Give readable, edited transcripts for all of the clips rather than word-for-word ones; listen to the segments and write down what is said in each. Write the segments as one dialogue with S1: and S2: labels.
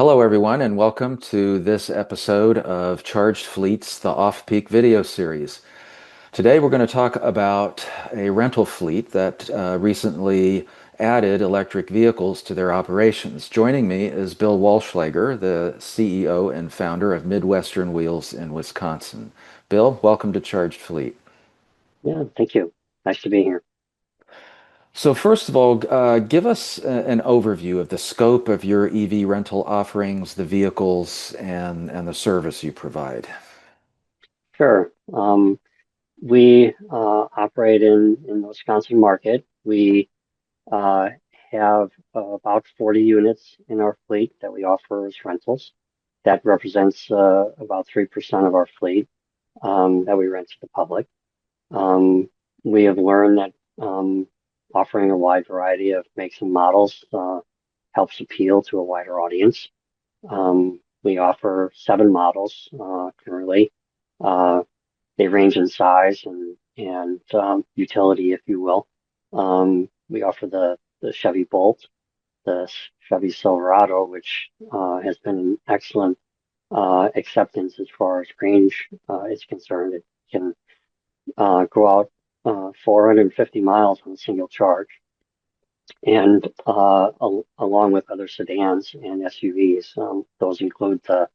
S1: Hello, everyone, and welcome to this episode of Charged Fleets, the off-peak video series. Today, we're going to talk about a rental fleet that recently added electric vehicles to their operations. Joining me is Bill Walschlager, the CEO and founder of Midwestern Wheels in Wisconsin. Bill, welcome to Charged Fleet.
S2: Yeah, thank you. Nice to be here.
S1: So first of all, give us an overview of the scope of your EV rental offerings, the vehicles, and the service you provide.
S2: Sure. We operate in the Wisconsin market. We uh, have about 40 units in our fleet that we offer as rentals. That represents about 3% of our fleet that we rent to the public. Um, we have learned that offering a wide variety of makes and models helps appeal to a wider audience. We offer 7 models currently. Uh, they range in size and utility, if you will. We offer the Chevy Bolt, the Chevy Silverado, which has been an excellent acceptance as far as range is concerned. It can go out 450 miles on a single charge, and along with other sedans and SUVs. Those include the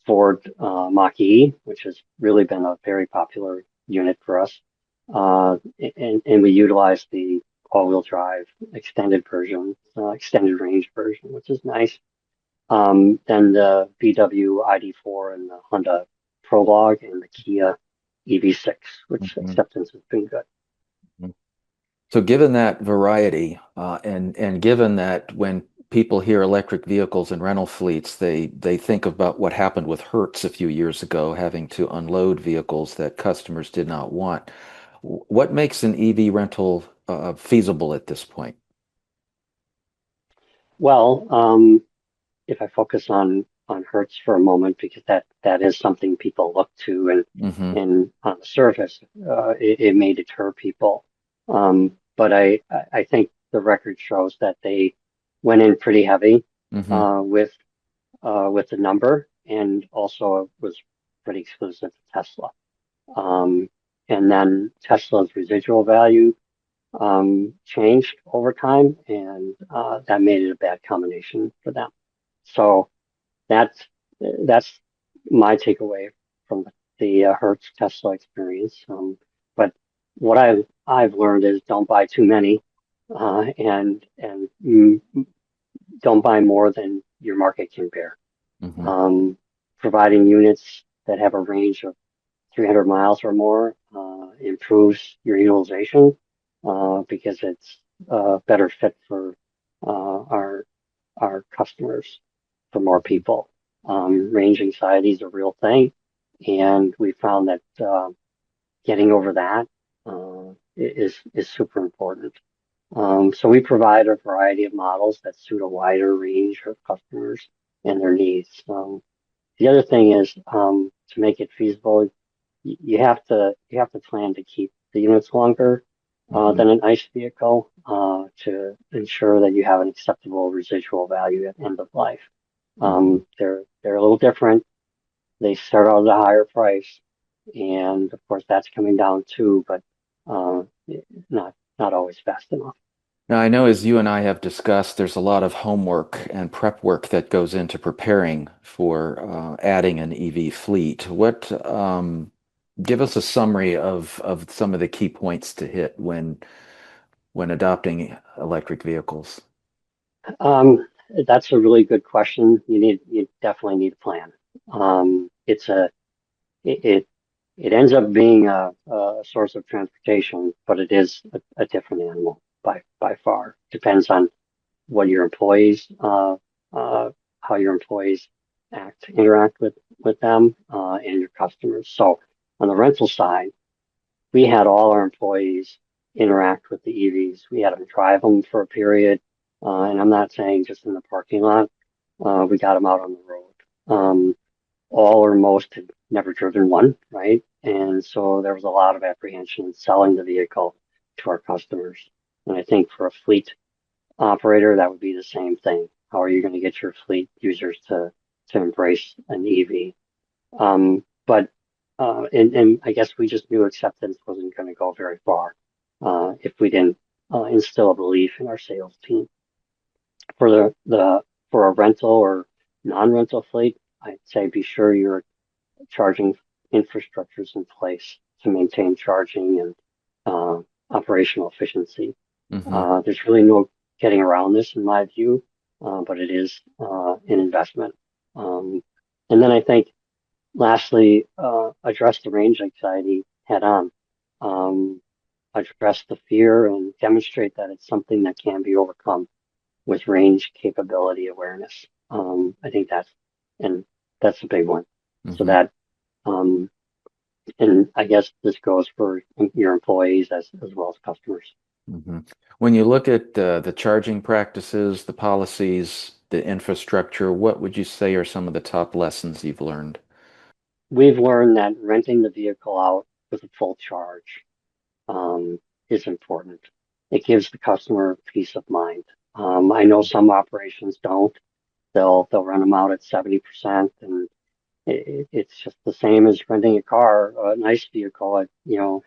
S2: Ford Mach-E, which has really been a very popular unit for us. And we utilize the all-wheel drive extended version, extended range version, which is nice. Then the VW ID.4 and the Honda Prologue and the Kia EV6, which
S1: Mhm.
S2: acceptance has been good.
S1: So given that variety, and given that when people hear electric vehicles and rental fleets, they think about what happened with Hertz a few years ago, having to unload vehicles that customers did not want. What makes an EV rental feasible at this point?
S2: Well, if I focus on Hertz for a moment, because that is something people look to,
S1: Hmm.
S2: and on the surface, it may deter people. But I think the record shows that they went in pretty heavy
S1: Hmm.
S2: uh, with with the number, and also was pretty exclusive to Tesla. Um, and then Tesla's residual value changed over time, and that made it a bad combination for them. So that's that's my takeaway from the Hertz Tesla experience. But what I've learned is don't buy too many, and don't buy more than your market can bear.
S1: Hmm.
S2: Um, Providing units that have a range of 300 miles or more improves your utilization because it's a better fit for our customers, for more people. Range anxiety is a real thing, and we found that getting over that is super important. So we provide a variety of models that suit a wider range of customers and their needs. The other thing is to make it feasible, you have to plan to keep the units longer
S1: Hmm.
S2: than an ICE vehicle to ensure that you have an acceptable residual value at end of life.
S1: Hmm.
S2: They're a little different. They start out at a higher price, and of course that's coming down too, but uh, not always fast enough.
S1: Now, I know as you and I have discussed, there's a lot of homework and prep work that goes into preparing for adding an EV fleet. Give us a summary of some of the key points to hit when adopting electric vehicles.
S2: Um, that's a really good question. You definitely need a plan. It's a it, it it ends up being a source of transportation, but it is a different animal by far. Depends on what your employees how your employees interact with them and your customers. So on the rental side, we had all our employees interact with the EVs. We had them drive them for a period, and I'm not saying just in the parking lot. We got them out on the road. All or most had never driven one, right? And so there was a lot of apprehension in selling the vehicle to our customers. And I think for a fleet operator, that would be the same thing. how are you going to get your fleet users to embrace an EV? But and I guess we just knew acceptance wasn't going to go very far if we didn't instill a belief in our sales team. For the for a rental or non-rental fleet, I'd say be sure your charging infrastructure's in place to maintain charging and uh, operational efficiency.
S1: Hmm.
S2: There's really no getting around this in my view, but it is an investment. Um, and then I think lastly, address the range anxiety head on. Um, Address the fear and demonstrate that it's something that can be overcome with range capability awareness. I think and that's a big one. So
S1: Hmm.
S2: that, um, and I guess this goes for your employees as well as customers.
S1: Hmm. When you look at the charging practices, the policies, the infrastructure, what would you say are some of the top lessons you've learned?
S2: We've learned that renting the vehicle out with a full charge, um, is important. It gives the customer peace of mind. I know some operations don't. They'll run them out at 70%, and it's just the same as renting a car, a nice vehicle at,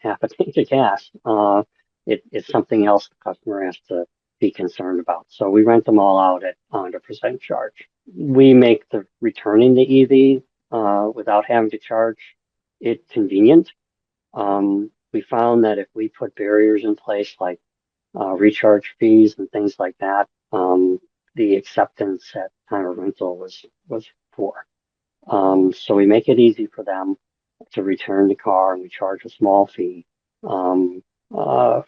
S2: half a tank of gas. It's something else the customer has to be concerned about. So we rent them all out at 100% charge. We make the returning the EV without having to charge it convenient. We found that if we put barriers in place like recharge fees and things like that, the acceptance at time of rental was poor. So we make it easy for them to return the car, and we charge a small fee um,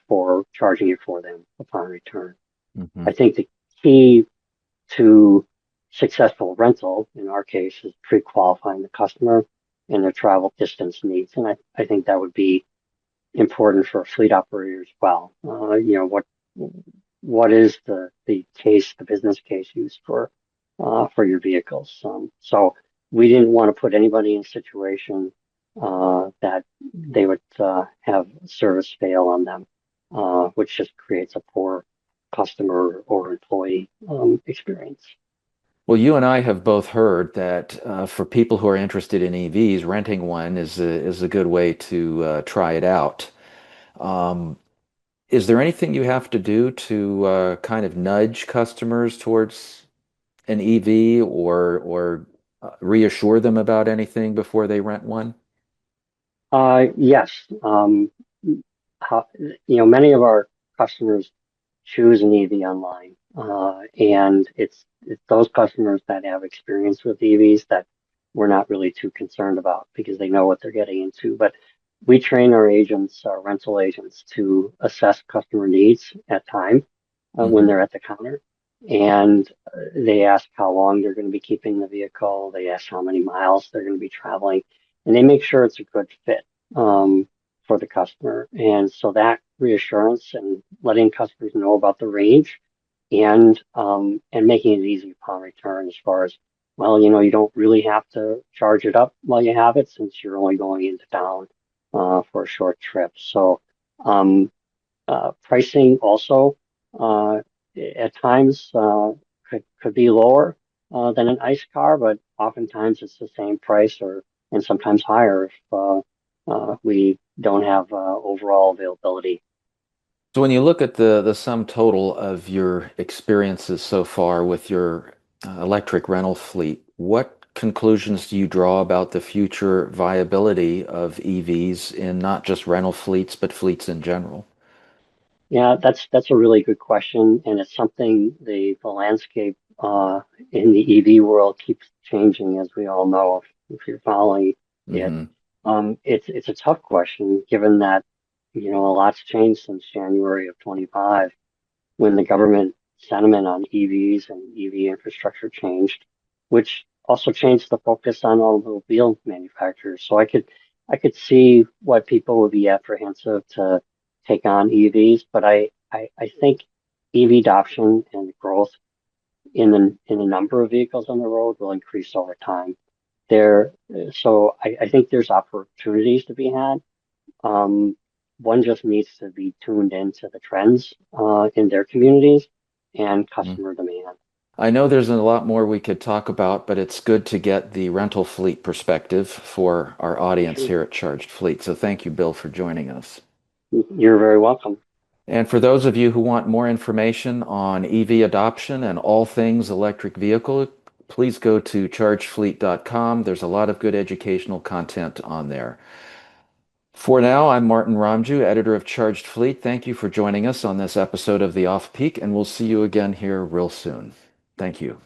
S2: for charging it for them upon return.
S1: Hmm.
S2: I think the key to successful rental, in our case, is pre-qualifying the customer and their travel distance needs. And I think that would be important for a fleet operator as well. What is the business case used for your vehicles? So we didn't want to put anybody in a situation that they would have service fail on them, which just creates a poor customer or employee experience.
S1: Well, you and I have both heard that for people who are interested in EVs, renting one is a good way to try it out. Um, is there anything you have to do to kind of nudge customers towards an EV or reassure them about anything before they rent one?
S2: Yes. How, many of our customers choose an EV online, and it's those customers that have experience with EVs that we're not really too concerned about because they know what they're getting into. But we train our agents, our rental agents, to assess customer needs at time when
S1: Hmm.
S2: they're at the counter. And they ask how long they're going to be keeping the vehicle. They ask how many miles they're going to be traveling, and they make sure it's a good fit for the customer. And so that reassurance and letting customers know about the range and making it easy upon return as far as, well, you don't really have to charge it up while you have it since you're only going into town for a short trip. So um, pricing also uh, at times could be lower than an ICE car, but oftentimes it's the same price or and sometimes higher if we don't have overall availability.
S1: So when you look at the sum total of your experiences so far with your electric rental fleet, what conclusions do you draw about the future viability of EVs in not just rental fleets, but fleets in general?
S2: Yeah, that's a really good question, and it's something the landscape in the EV world keeps changing, as we all know if you're following it.
S1: Hmm.
S2: It's a tough question given that a lot's changed since January of 25 when the government sentiment on EVs and EV infrastructure changed, which also changed the focus on automobile manufacturers. So I could see why people would be apprehensive to take on EVs, but I think EV adoption and growth in the number of vehicles on the road will increase over time. So I think there's opportunities to be had. Um, One just needs to be tuned into the trends in their communities and customer demand.
S1: I know there's a lot more we could talk about, but it's good to get the rental fleet perspective for our audience
S2: Sure.
S1: here at Charged Fleet. So thank you, Bill, for joining us.
S2: You're very welcome.
S1: And for those of you who want more information on EV adoption and all things electric vehicle, please go to chargedfleet.com. There's a lot of good educational content on there. For now, I'm Martin Ramju, editor of Charged Fleet. Thank you for joining us on this episode of The Off Peak, and we'll see you again here real soon. Thank you.